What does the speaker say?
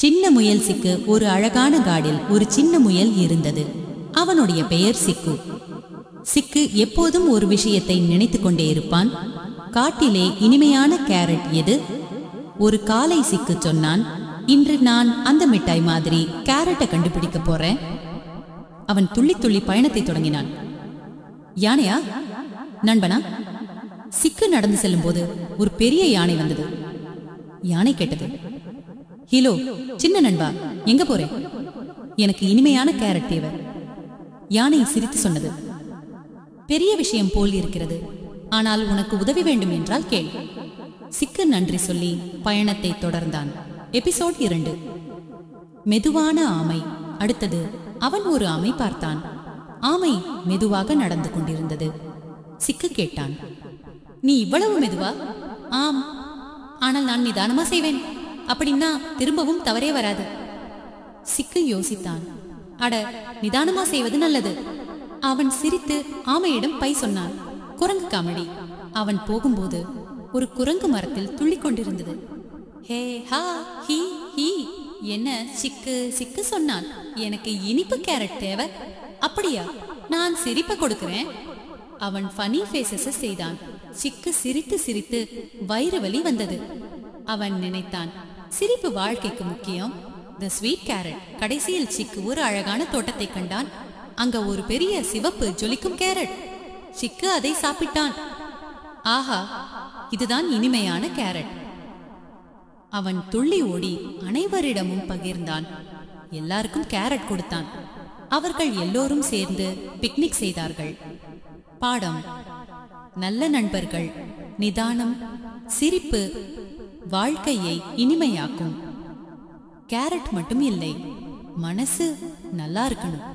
சின்ன முயல் சிக்கு. ஒரு அழகான காடில் ஒரு சின்ன முயல் இருந்தது. அவனுடைய பெயர் சிக்கு. சிக்கு எப்போதும் ஒரு விஷயத்தை நினைத்து கொண்டே இருப்பான். காட்டிலே இனிமையான கேரட் எது? ஒரு காலை சிக்கு சொன்னான், இன்று நான் அந்த மிட்டாய் மாதிரி கேரட்டை கண்டுபிடிக்க போறேன். அவன் துள்ளி துள்ளி பயணத்தை தொடங்கினான். யானையா நண்பனா? சிக்கு நடந்து செல்லும் போது ஒரு பெரிய யானை வந்தது. யானை கேட்டது, ஹலோ சின்ன நண்பா, எங்க போறே? எனக்கு இனிமையான கேரட் தேவை. யானை சிரித்து சொன்னது, பெரிய விஷயம் போல் இருக்கிறது, ஆனால் உனக்கு உதவி வேண்டும் என்றால் கேள். சிக்கு நன்றி சொல்லி பயணத்தை தொடர்ந்தான். எபிசோட் 2. மெதுவான ஆமை. அடுத்தது அவன் ஒரு ஆமை பார்த்தான். ஆமை மெதுவாக நடந்து கொண்டிருந்தது. சிக்கு கேட்டான், நீ இவ்வளவு மெதுவா? ஆம், ஆனால் நான் நிதானமா செய்வேன். அப்படின்னா திரும்பவும் தவறே வராது. சிக்கு யோசித்தான். அட, நிதானமா செய்வது நல்லது. அவன் சிரித்து ஆமையிடம் பை சொன்னான். குரங்கு காமெடி. அவன் போகும்போது ஒரு குரங்கு மரத்தில் துள்ளி கொண்டிருந்தது. ஹே ஹா ஹி ஹி. என்ன சிக்கு? சிக்கு சொன்னான், எனக்கு இனிப்பு கேரட் தேவை. அப்படியா, நான் சிரிப்ப கொடுக்கிறேன். அவன் ஃபனி ஃபேஸஸ் செய்தான். சிக்கு சிரித்து சிரித்து வயிறு வலி வந்தது. அவன் நினைத்தான், சிரிப்பு வாழ்க்கைக்கு முக்கியம். தி ஸ்வீட் கேரட். கடைசியில் சிக்கு ஒரு அழகான தோட்டத்தை கண்டான். அங்க ஒரு பெரிய சிவப்பு ஜொலிக்கும் கேரட். சிக்கு அதை சாப்பிட்டான். ஆஹா, இதுதான் இனிமையான கேரட். அவன் துள்ளி ஓடி அனைவரிடமும் பகிர்ந்தான். எல்லாருக்கும் கேரட் கொடுத்தான். அவர்கள் எல்லோரும் சேர்ந்து பிக்னிக் செய்தார்கள். பாடம்: நல்ல நண்பர்கள், நிதானம், சிரிப்பு வாழ்க்கையை இனிமையாக்கும். கேரட் மட்டும் இல்லை, மனசு நல்லா இருக்கணும்.